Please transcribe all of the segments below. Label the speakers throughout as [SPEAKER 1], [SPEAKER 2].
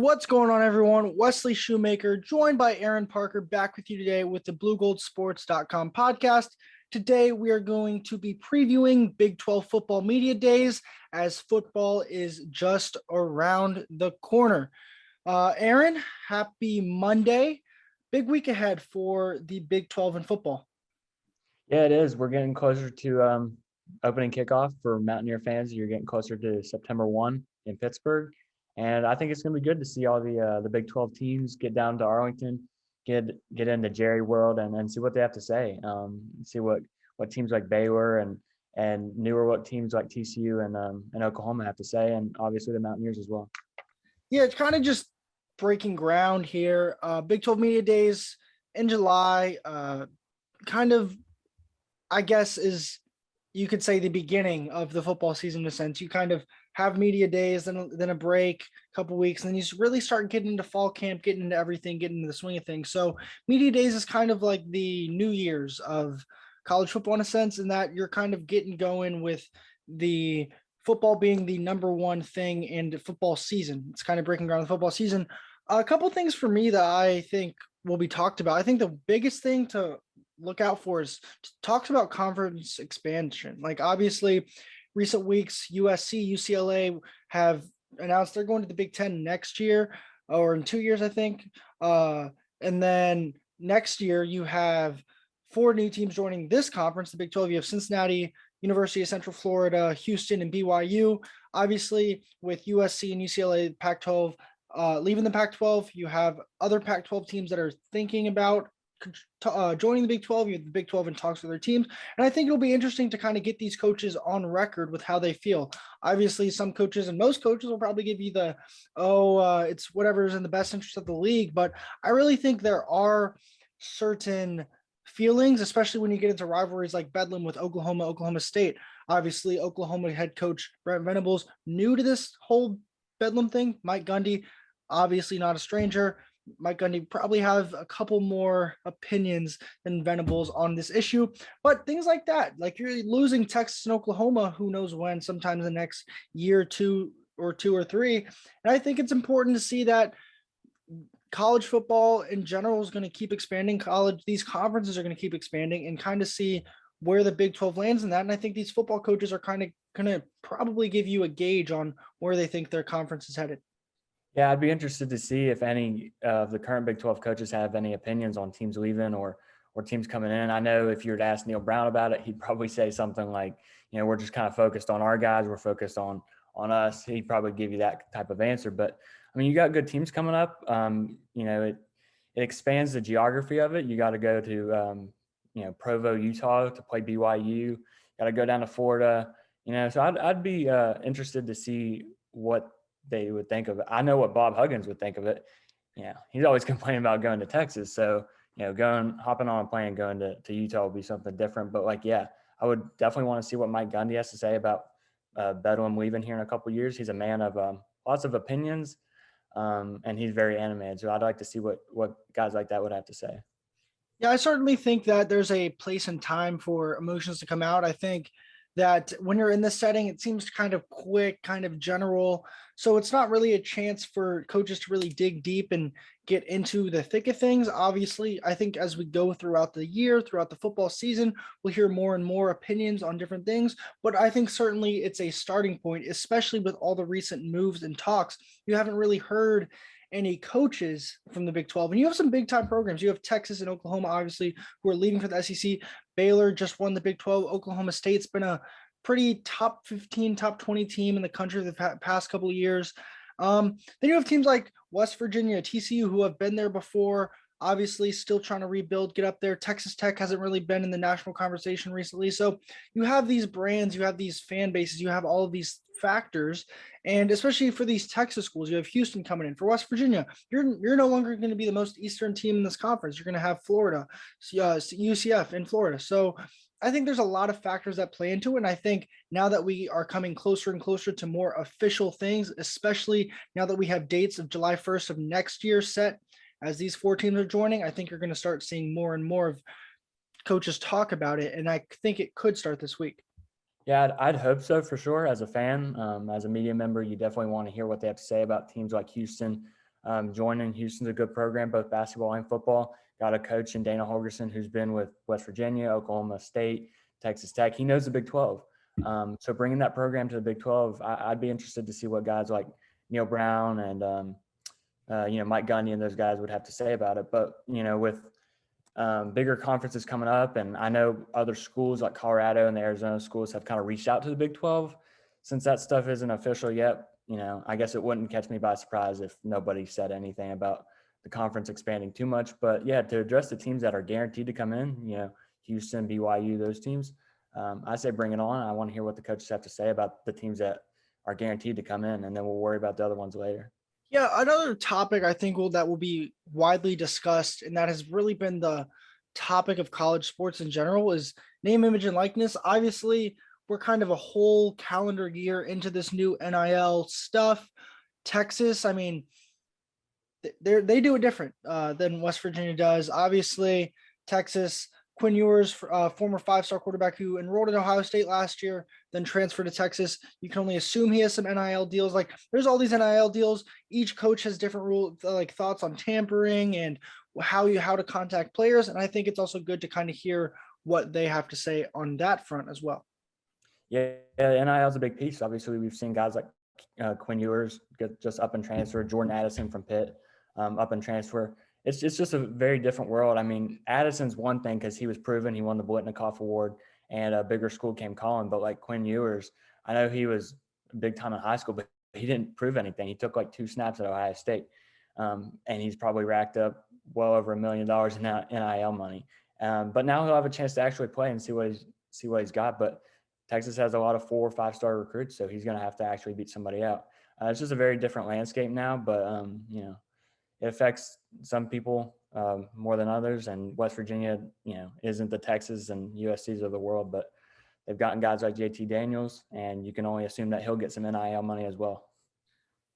[SPEAKER 1] What's going on, everyone? Wesley Shoemaker, joined by Aaron Parker, back with you today with the BlueGoldSports.com podcast. Today, we are going to be previewing Big 12 football media days as football is just around the corner. Aaron, happy Monday. Big week ahead for the Big 12 in football.
[SPEAKER 2] Yeah, it is. We're getting closer to opening kickoff for Mountaineer fans. You're getting closer to September 1 in Pittsburgh. And I think it's going to be good to see all the Big 12 teams get down to Arlington, get into Jerry World and see what they have to say. See what teams like Baylor and newer what teams like TCU and Oklahoma have to say, and obviously the Mountaineers as well.
[SPEAKER 1] Yeah, it's kind of just breaking ground here. Big 12 Media Days in July, kind of, I guess, is you could say the beginning of the football season in a sense. You kind of have media days, then a break, a couple weeks, and then you really start getting into fall camp, getting into everything, getting into the swing of things. So media days is kind of like the New Year's of college football in a sense, in that you're kind of getting going with the football being the number one thing in the football season. It's kind of breaking ground in the football season. A couple things for me that I think will be talked about. I think the biggest thing to look out for is talks about conference expansion. Like, obviously, recent weeks, USC, UCLA have announced they're going to the Big Ten next year, or in 2 years, I think. And then next year, you have 4 new teams joining this conference, the Big 12. You have Cincinnati, University of Central Florida, Houston, and BYU. Obviously, with USC and UCLA, Pac-12 leaving the Pac-12, you have other Pac-12 teams that are thinking about joining the Big 12. You have the Big 12 in talks with their teams. And I think it'll be interesting to kind of get these coaches on record with how they feel. Obviously, some coaches and most coaches will probably give you it's whatever's in the best interest of the league. But I really think there are certain feelings, especially when you get into rivalries like Bedlam with Oklahoma, Oklahoma State. Obviously, Oklahoma head coach Brent Venables, new to this whole Bedlam thing. Mike Gundy, obviously not a stranger. Mike Gundy probably have a couple more opinions than Venables on this issue, but things like that, like you're losing Texas and Oklahoma, who knows when, sometimes the next year, two or three. And I think it's important to see that college football in general is going to keep expanding. These conferences are going to keep expanding, and kind of see where the Big 12 lands in that. And I think these football coaches are kind of going to probably give you a gauge on where they think their conference is headed.
[SPEAKER 2] Yeah, I'd be interested to see if any of the current Big 12 coaches have any opinions on teams leaving or teams coming in. I know if you were to ask Neil Brown about it, he'd probably say something like, we're just kind of focused on our guys. We're focused on us. He'd probably give you that type of answer. But, I mean, you got good teams coming up. It expands the geography of it. You got to go to, Provo, Utah to play BYU. Got to go down to Florida. So I'd be interested to see what they would think of it. I know what Bob Huggins would think of it. He's always complaining about going to Texas. So, hopping on a plane and going to Utah would be something different. But I would definitely want to see what Mike Gundy has to say about Bedlam leaving here in a couple of years. He's a man of lots of opinions, and he's very animated. So I'd like to see what guys like that would have to say.
[SPEAKER 1] Yeah, I certainly think that there's a place and time for emotions to come out. I think that when you're in this setting, it seems kind of quick, kind of general. So it's not really a chance for coaches to really dig deep and get into the thick of things. Obviously, I think as we go throughout the year, throughout the football season, we'll hear more and more opinions on different things. But I think certainly it's a starting point, especially with all the recent moves and talks. You haven't really heard any coaches from the Big 12, and you have some big time programs. You have Texas and Oklahoma, obviously, who are leading for the SEC. Baylor just won the Big 12. Oklahoma State's been a pretty top 15, top 20 team in the country the past couple of years. Then you have teams like West Virginia, TCU, who have been there before, obviously still trying to rebuild, get up there. Texas Tech hasn't really been in the national conversation recently. So you have these brands, you have these fan bases, you have all of these factors. And especially for these Texas schools, you have Houston coming in. For West Virginia, you're no longer going to be the most Eastern team in this conference. You're going to have Florida, UCF in Florida. So I think there's a lot of factors that play into it. And I think now that we are coming closer and closer to more official things, especially now that we have dates of July 1st of next year set, as these 4 teams are joining, I think you're going to start seeing more and more of coaches talk about it. And I think it could start this week.
[SPEAKER 2] Yeah, I'd hope so for sure. As a fan, as a media member, you definitely want to hear what they have to say about teams like Houston, joining. Houston's a good program, both basketball and football. Got a coach in Dana Holgerson who's been with West Virginia, Oklahoma State, Texas Tech. He knows the Big 12. So bringing that program to the Big 12, I'd be interested to see what guys like Neil Brown and Mike Gundy and those guys would have to say about it. But with bigger conferences coming up, and I know other schools like Colorado and the Arizona schools have kind of reached out to the Big 12. Since that stuff isn't official yet, I guess it wouldn't catch me by surprise if nobody said anything about the conference expanding too much. But yeah, to address the teams that are guaranteed to come in, Houston, BYU, those teams, I say bring it on. I want to hear what the coaches have to say about the teams that are guaranteed to come in, and then we'll worry about the other ones later.
[SPEAKER 1] Yeah, another topic I think that will be widely discussed, and that has really been the topic of college sports in general, is name, image, and likeness. Obviously, we're kind of a whole calendar year into this new NIL stuff. Texas, I mean, they do it different than West Virginia does. Obviously, Texas, Quinn Ewers, former five-star quarterback who enrolled in Ohio State last year, then transferred to Texas. You can only assume he has some NIL deals. Like, there's all these NIL deals. Each coach has different thoughts on tampering and how to contact players. And I think it's also good to kind of hear what they have to say on that front as well.
[SPEAKER 2] Yeah, NIL is a big piece. Obviously, we've seen guys like Quinn Ewers get just up and transfer, Jordan Addison from Pitt up and transfer. It's just a very different world. I mean, Addison's one thing because he was proven. He won the Blitnikoff Award, and a bigger school came calling. But like Quinn Ewers, I know he was big time in high school, but he didn't prove anything. He took like 2 snaps at Ohio State, and he's probably racked up well over $1 million in NIL money. But now he'll have a chance to actually play and see what he's got. But Texas has a lot of 4 or 5-star recruits, so he's going to have to actually beat somebody out. It's just a very different landscape now, but it affects some people more than others. And West Virginia, isn't the Texas and USCs of the world, but they've gotten guys like JT Daniels, and you can only assume that he'll get some NIL money as well.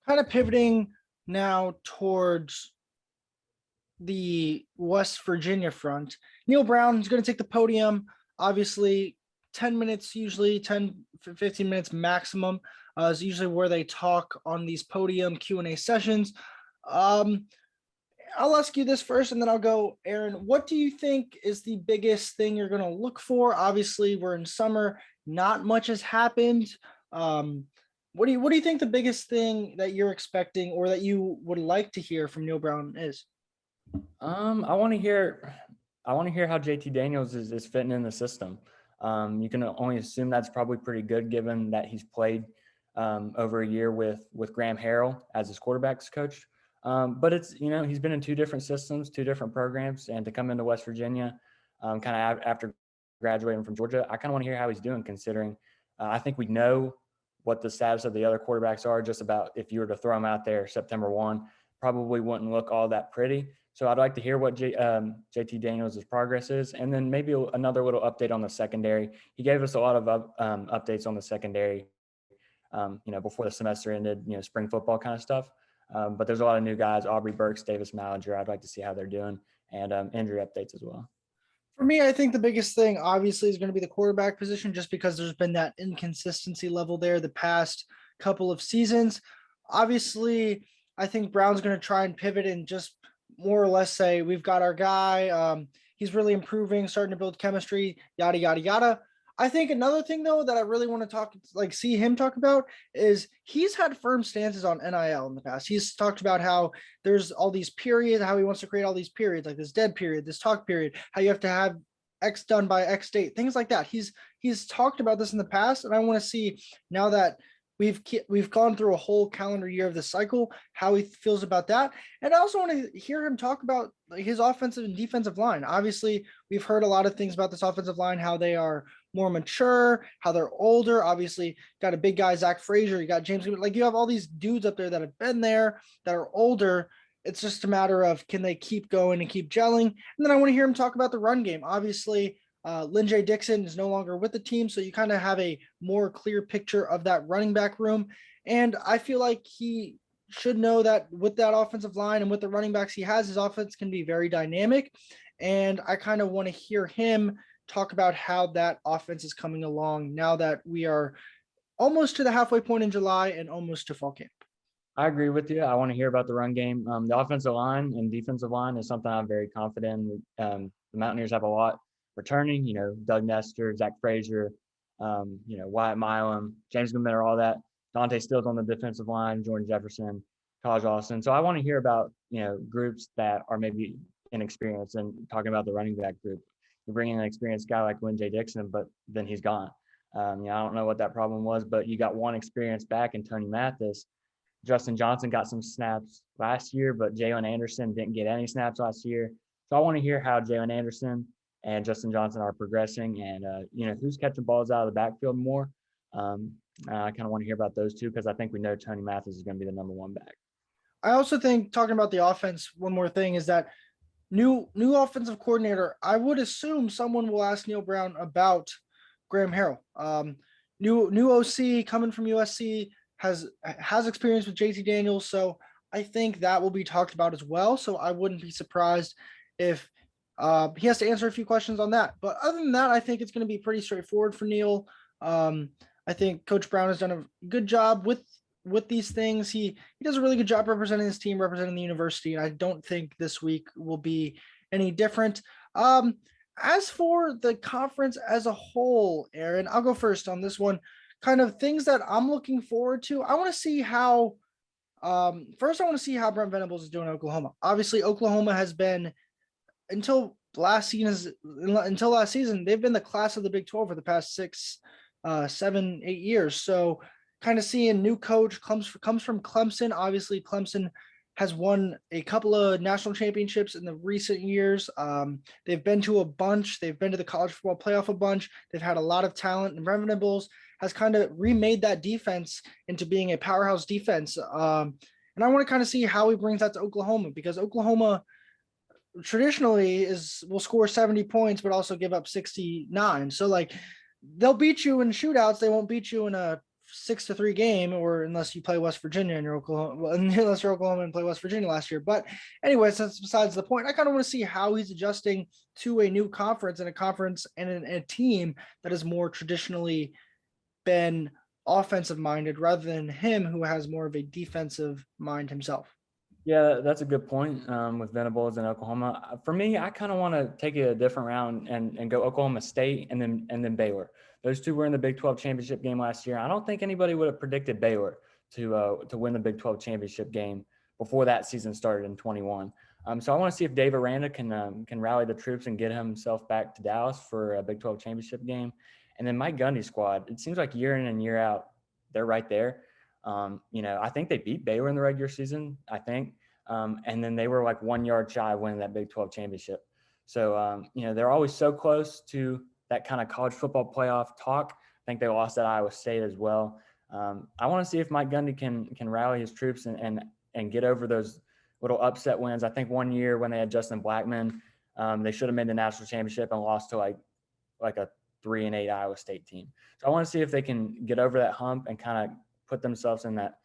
[SPEAKER 1] Kind of pivoting now towards the West Virginia front. Neil Brown is going to take the podium. Obviously, 10 minutes, usually 10, 15 minutes maximum is usually where they talk on these podium Q&A sessions. I'll ask you this first, and then I'll go, Aaron. What do you think is the biggest thing you're going to look for? Obviously, we're in summer. Not much has happened. What do you think the biggest thing that you're expecting or that you would like to hear from Neil Brown is?
[SPEAKER 2] I want to hear how JT Daniels is fitting in the system. You can only assume that's probably pretty good, given that he's played over a year with Graham Harrell as his quarterbacks coach. But it's, he's been in 2 different systems, 2 different programs, and to come into West Virginia, kind of after graduating from Georgia, I kind of want to hear how he's doing, considering I think we know what the status of the other quarterbacks are. Just about, if you were to throw them out there September 1, probably wouldn't look all that pretty. So I'd like to hear what JT Daniels' progress is, and then maybe another little update on the secondary. He gave us a lot of updates on the secondary, before the semester ended, spring football kind of stuff. But there's a lot of new guys, Aubrey Burks, Davis Malinger. I'd like to see how they're doing, and injury updates as well.
[SPEAKER 1] For me, I think the biggest thing obviously is going to be the quarterback position, just because there's been that inconsistency level there the past couple of seasons. Obviously, I think Brown's going to try and pivot and just more or less say, we've got our guy. He's really improving, starting to build chemistry, yada, yada, yada. I think another thing, though, that I really want to see him talk about is he's had firm stances on NIL in the past. He's talked about how there's all these periods, how he wants to create all these periods, like this dead period, this talk period, how you have to have X done by X date, things like that. He's talked about this in the past, and I want to see, now that we've gone through a whole calendar year of the cycle, how he feels about that. And I also want to hear him talk about his offensive and defensive line. Obviously, we've heard a lot of things about this offensive line, how they are more mature, how they're older. Obviously, got a big guy, Zach Frazier. You got James. Like, you have all these dudes up there that have been there, that are older. It's just a matter of, can they keep going and keep gelling? And then I want to hear him talk about the run game. Obviously, Lynn J. Dixon is no longer with the team, so you kind of have a more clear picture of that running back room. And I feel like he should know that with that offensive line and with the running backs he has, his offense can be very dynamic. And I kind of want to hear him talk about how that offense is coming along now that we are almost to the halfway point in July and almost to fall camp.
[SPEAKER 2] I agree with you. I want to hear about the run game. The offensive line and defensive line is something I'm very confident in. The Mountaineers have a lot returning, Doug Nestor, Zach Frazier, Wyatt Milam, James Gamitter, all that. Dante Stills on the defensive line, Jordan Jefferson, Taj Austin. So I want to hear about, groups that are maybe inexperienced, and talking about the running back group. You're bringing an experienced guy like Lynn J. Dixon, but then he's gone. I don't know what that problem was, but you got one experienced back in Tony Mathis. Justin Johnson got some snaps last year, but Jalen Anderson didn't get any snaps last year. So I want to hear how Jalen Anderson and Justin Johnson are progressing, and who's catching balls out of the backfield more. I kind of want to hear about those two, because I think we know Tony Mathis is going to be the number one back.
[SPEAKER 1] I also think, talking about the offense, one more thing is that new offensive coordinator, I would assume someone will ask Neil Brown about Graham Harrell. New OC coming from USC, has experience with JT Daniels, so I think that will be talked about as well. So I wouldn't be surprised if he has to answer a few questions on that. But other than that, I think it's going to be pretty straightforward for Neil. I think Coach Brown has done a good job with these things. He does a really good job representing his team, representing the university. And I don't think this week will be any different. As for the conference as a whole, Aaron, I'll go first on this one. Kind of things that I'm looking forward to. I want to see how. First, I want to see how Brent Venables is doing in Oklahoma. Obviously, Oklahoma has been, until last season, they've been the class of the Big 12 for the past 6, 7, 8 years. So kind of seeing new coach comes from Clemson. Obviously, Clemson has won a couple of national championships in the recent years. They've been to a bunch. They've been to the college football playoff a bunch. They've had a lot of talent, and Brent Venables has kind of remade that defense into being a powerhouse defense. And I want to kind of see how he brings that to Oklahoma, because Oklahoma traditionally will score 70 points, but also give up 69. So like, they'll beat you in shootouts. They won't beat you in a 6-3 game, or unless you play West Virginia and you're Oklahoma, unless you're Oklahoma and play West Virginia last year. But anyways, that's besides the point. I kind of want to see how he's adjusting to a new conference, and a team that has more traditionally been offensive minded, rather than him, who has more of a defensive mind himself.
[SPEAKER 2] Yeah, that's a good point with Venables in Oklahoma. For me, I kind of want to take a different round and go Oklahoma State and then Baylor. Those two were in the Big 12 championship game last year. I don't think anybody would have predicted Baylor to win the Big 12 championship game before that season started in 21. So I want to see if Dave Aranda can rally the troops and get himself back to Dallas for a Big 12 championship game. And then Mike Gundy's squad, it seems like year in and year out, they're right there. I think they beat Baylor in the regular season, and then they were like 1 yard shy of winning that Big 12 championship. So, they're always so close to that kind of college football playoff talk. I think they lost at Iowa State as well. I want to see if Mike Gundy can rally his troops and get over those little upset wins. I think 1 year when they had Justin Blackman, they should have made the national championship and lost to like a 3-8 Iowa State team. So I want to see if they can get over that hump and kind of put themselves in that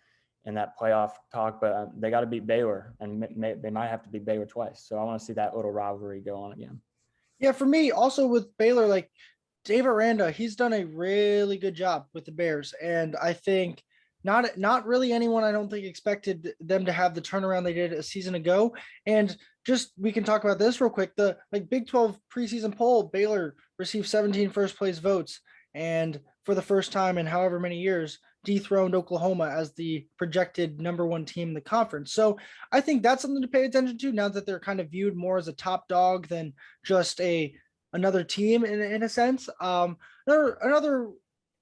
[SPEAKER 2] playoff talk, but they got to beat Baylor, and they might have to beat Baylor twice. So I want to see that little rivalry go on again.
[SPEAKER 1] Yeah, for me, also with Baylor, like Dave Aranda, he's done a really good job with the Bears, and I think not really anyone, I don't think, expected them to have the turnaround they did a season ago. And just, we can talk about this real quick. The Big 12 preseason poll, Baylor received 17 first place votes, and for the first time in however many years, dethroned Oklahoma as the projected number one team in the conference. So I think that's something to pay attention to, now that they're kind of viewed more as a top dog than just another team in a sense. Another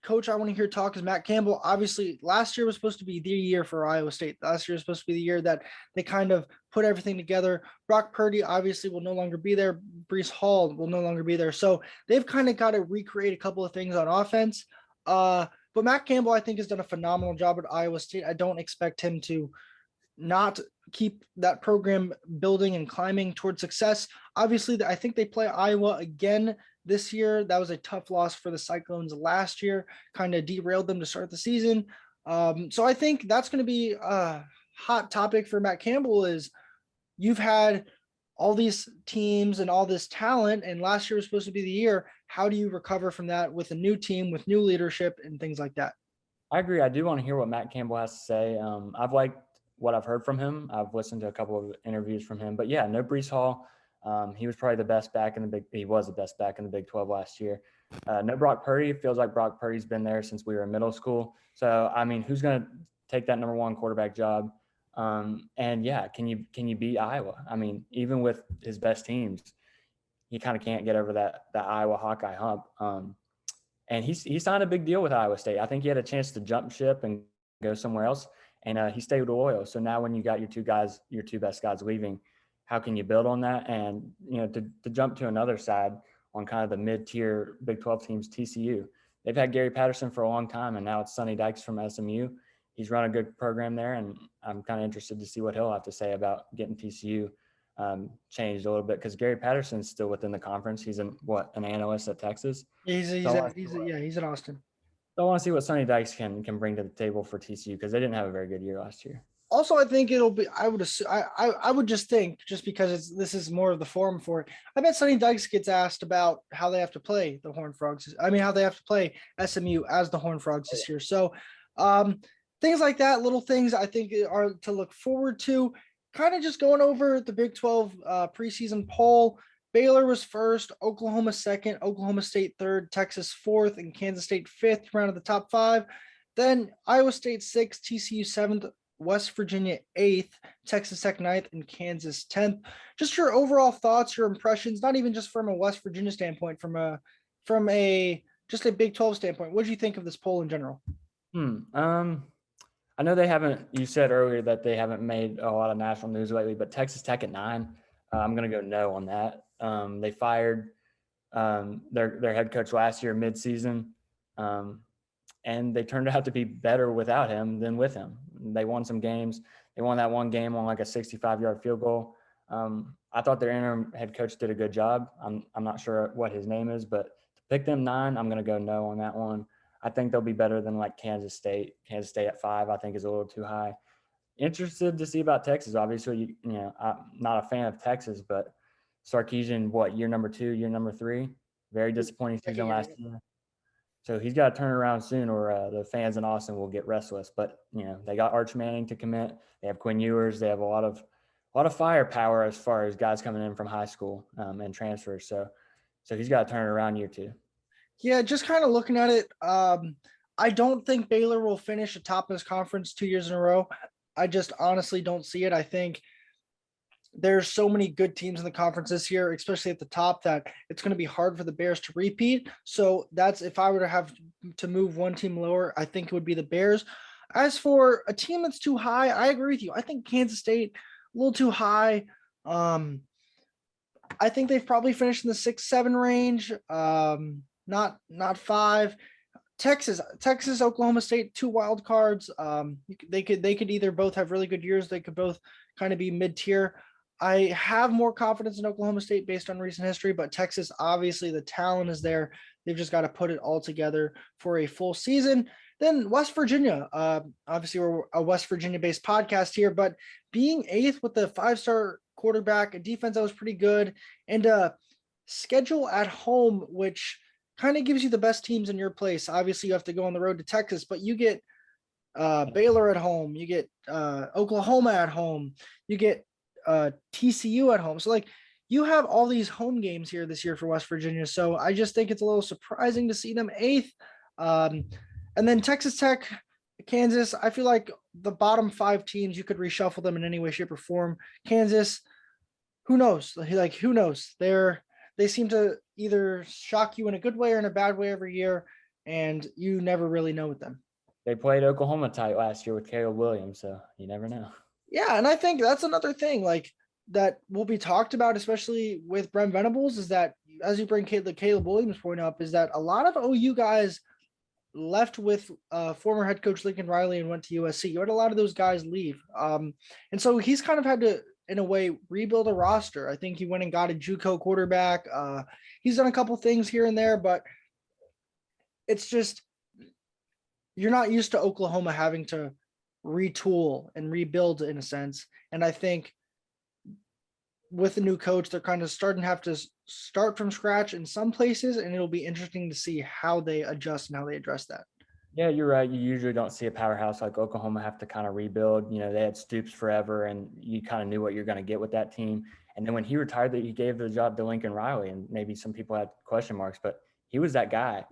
[SPEAKER 1] coach I want to hear talk is Matt Campbell. Obviously, last year was supposed to be the year for Iowa State. Last year was supposed to be the year that they kind of put everything together. Brock Purdy obviously will no longer be there. Breece Hall will no longer be there. So they've kind of got to recreate a couple of things on offense. But Matt Campbell, I think, has done a phenomenal job at Iowa State. I don't expect him to not keep that program building and climbing towards success. Obviously, I think they play Iowa again this year. That was a tough loss for the Cyclones last year, kind of derailed them to start the season. So I think that's going to be a hot topic for Matt Campbell. Is you've had all these teams and all this talent, and last year was supposed to be the year. How do you recover from that with a new team, with new leadership and things like that?
[SPEAKER 2] I agree. I do want to hear what Matt Campbell has to say. I've liked what I've heard from him. I've listened to a couple of interviews from him, but yeah, no Brees Hall. He was probably the best back in the he was the best back in the Big 12 last year. No Brock Purdy. It feels like Brock Purdy's been there since we were in middle school. So, I mean, who's going to take that number one quarterback job? And yeah, can you beat Iowa? I mean, even with his best teams, he kind of can't get over that Iowa Hawkeye hump. And he signed a big deal with Iowa State. I think he had a chance to jump ship and go somewhere else, and he stayed loyal. So now when you got your two best guys leaving, how can you build on that? And to jump to another side on kind of the mid-tier Big 12 teams, TCU, they've had Gary Patterson for a long time, and now it's Sonny Dykes from SMU. He's run a good program there, and I'm kind of interested to see what he'll have to say about getting TCU changed a little bit, because Gary Patterson's still within the conference. He's an analyst at Texas.
[SPEAKER 1] He's in Austin.
[SPEAKER 2] I want to see what Sonny Dykes can bring to the table for TCU, because they didn't have a very good year last year.
[SPEAKER 1] Also, I think it'll be. I would assume. I would just think, just because this is more of the forum for it. I bet Sonny Dykes gets asked about how they have to play the Horned Frogs. I mean, how they have to play SMU as the Horned Frogs this year. So, things like that, little things I think are to look forward to. Kind of just going over the Big 12 preseason poll. Baylor was first, Oklahoma second, Oklahoma State third, Texas fourth, and Kansas State fifth, round of the top five. Then Iowa State sixth, TCU seventh, West Virginia eighth, Texas Tech ninth, and Kansas 10th. Just your overall thoughts, your impressions, not even just from a West Virginia standpoint, from a just a Big 12 standpoint. What do you think of this poll in general?
[SPEAKER 2] I know they haven't. You said earlier that they haven't made a lot of national news lately, but Texas Tech at 9. I'm going to go no on that. They fired their head coach last year midseason, and they turned out to be better without him than with him. They won some games. They won that one game on like a 65-yard field goal. I thought their interim head coach did a good job. I'm not sure what his name is, but to pick them 9, I'm going to go no on that one. I think they'll be better than like Kansas State. Kansas State at 5, I think, is a little too high. Interested to see about Texas. Obviously, I'm not a fan of Texas, but Sarkisian, year number 2, year number 3? Very disappointing season last year. So he's got to turn around soon, or the fans in Austin will get restless. But they got Arch Manning to commit. They have Quinn Ewers. They have a lot of firepower as far as guys coming in from high school and transfers. So he's got to turn it around year 2.
[SPEAKER 1] Yeah, just kind of looking at it. I don't think Baylor will finish atop this conference 2 years in a row. I just honestly don't see it. I think there's so many good teams in the conference this year, especially at the top, that it's going to be hard for the Bears to repeat. So that's, if I were to have to move one team lower, I think it would be the Bears. As for a team that's too high, I agree with you. I think Kansas State a little too high. I think they've probably finished in the 6-7 range. Not 5. Texas, Oklahoma State, 2 wild cards. They could either both have really good years. They could both kind of be mid-tier. I have more confidence in Oklahoma State based on recent history, but Texas, obviously the talent is there. They've just got to put it all together for a full season. Then West Virginia, obviously we're a West Virginia-based podcast here, but being 8th with a 5-star quarterback, a defense that was pretty good, and a schedule at home, which kind of gives you the best teams in your place. Obviously, you have to go on the road to Texas, but you get Baylor at home, you get Oklahoma at home, you get TCU at home. So you have all these home games here this year for West Virginia. So I just think it's a little surprising to see them 8th. And then Texas Tech, Kansas, I feel like the bottom 5 teams, you could reshuffle them in any way, shape, or form. Kansas, who knows? Who knows? They seem to either shock you in a good way or in a bad way every year, and you never really know with them.
[SPEAKER 2] They played Oklahoma tight last year with Caleb Williams, so you never know.
[SPEAKER 1] Yeah, and I think that's another thing that will be talked about, especially with Brent Venables, is that as you bring the Caleb Williams point up, is that a lot of OU guys left with former head coach Lincoln Riley and went to USC. You had a lot of those guys leave. And so he's kind of had to, in a way, rebuild a roster. I think he went and got a JUCO quarterback. He's done a couple things here and there, but it's just, you're not used to Oklahoma having to retool and rebuild in a sense. And I think with the new coach, they're kind of starting to have to start from scratch in some places, and it'll be interesting to see how they adjust and how they address that.
[SPEAKER 2] Yeah, you're right. You usually don't see a powerhouse like Oklahoma have to kind of rebuild. You know, they had Stoops forever, and you kind of knew what you're going to get with that team. And then when he retired, that he gave the job to Lincoln Riley, and maybe some people had question marks, but he was that guy,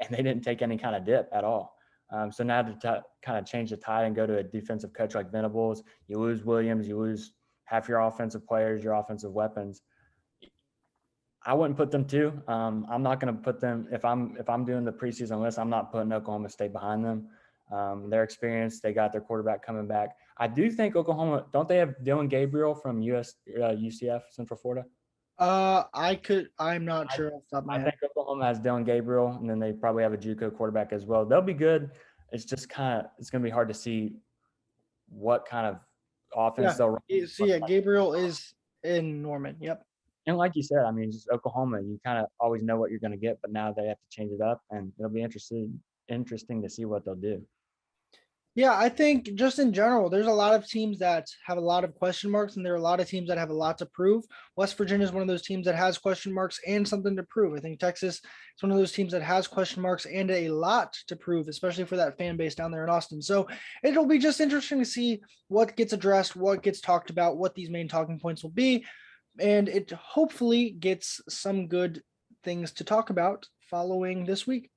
[SPEAKER 2] and they didn't take any kind of dip at all. So now to kind of change the tide and go to a defensive coach like Venables, you lose Williams, you lose half your offensive players, your offensive weapons. I wouldn't put them two. I'm not going to put them if I'm doing the preseason list. I'm not putting Oklahoma State behind them. Their experience, they got their quarterback coming back. I do think Oklahoma, don't they have Dylan Gabriel from UCF Central Florida?
[SPEAKER 1] I'm not
[SPEAKER 2] I,
[SPEAKER 1] sure off the top of my
[SPEAKER 2] I
[SPEAKER 1] head.
[SPEAKER 2] think Oklahoma has Dylan Gabriel, and then they probably have a JUCO quarterback as well. They'll be good. It's just it's going to be hard to see what kind of offense
[SPEAKER 1] Yeah.
[SPEAKER 2] they'll run.
[SPEAKER 1] So yeah, Gabriel is in Norman. Yep.
[SPEAKER 2] And like you said, I mean, just Oklahoma, you kind of always know what you're going to get, but now they have to change it up, and it'll be interesting to see what they'll do.
[SPEAKER 1] Yeah, I think just in general, there's a lot of teams that have a lot of question marks, and there are a lot of teams that have a lot to prove. West Virginia is one of those teams that has question marks and something to prove. I think Texas is one of those teams that has question marks and a lot to prove, especially for that fan base down there in Austin. So it'll be just interesting to see what gets addressed, what gets talked about, what these main talking points will be, and it hopefully gets some good things to talk about following this week.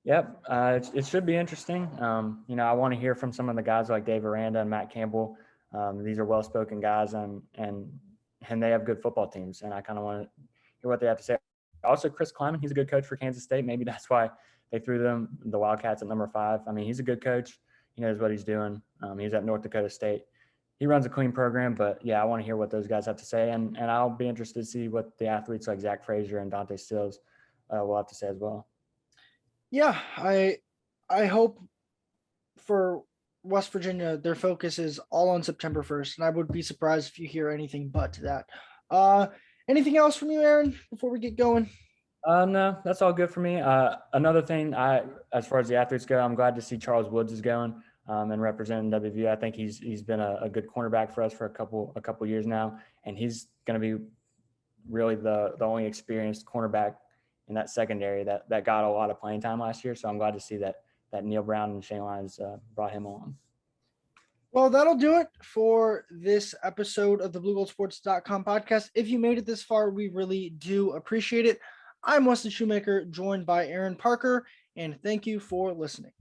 [SPEAKER 2] Yep, it should be interesting. I want to hear from some of the guys like Dave Aranda and Matt Campbell. These are well-spoken guys, and they have good football teams, and I kind of want to hear what they have to say. Also, Chris Kleiman, he's a good coach for Kansas State. Maybe that's why they threw the Wildcats at number 5. I mean, he's a good coach. He knows what he's doing. He's at North Dakota State. He runs a clean program, but yeah, I want to hear what those guys have to say, and I'll be interested to see what the athletes like Zach Frazier and Dante Stills will have to say as well.
[SPEAKER 1] Yeah, I hope for West Virginia, their focus is all on September 1st, and I would be surprised if you hear anything but that. Anything else from you, Aaron, before we get going?
[SPEAKER 2] No, that's all good for me. Another thing, as far as the athletes go, I'm glad to see Charles Woods is going and representing WVU. I think he's been a good cornerback for us for a couple years now, and he's going to be really the only experienced cornerback in that secondary that got a lot of playing time last year. So I'm glad to see that Neil Brown and Shane Lyons brought him on.
[SPEAKER 1] Well, that'll do it for this episode of the BlueGoldSports.com podcast. If you made it this far, we really do appreciate it. I'm Wesley Shoemaker, joined by Aaron Parker, and thank you for listening.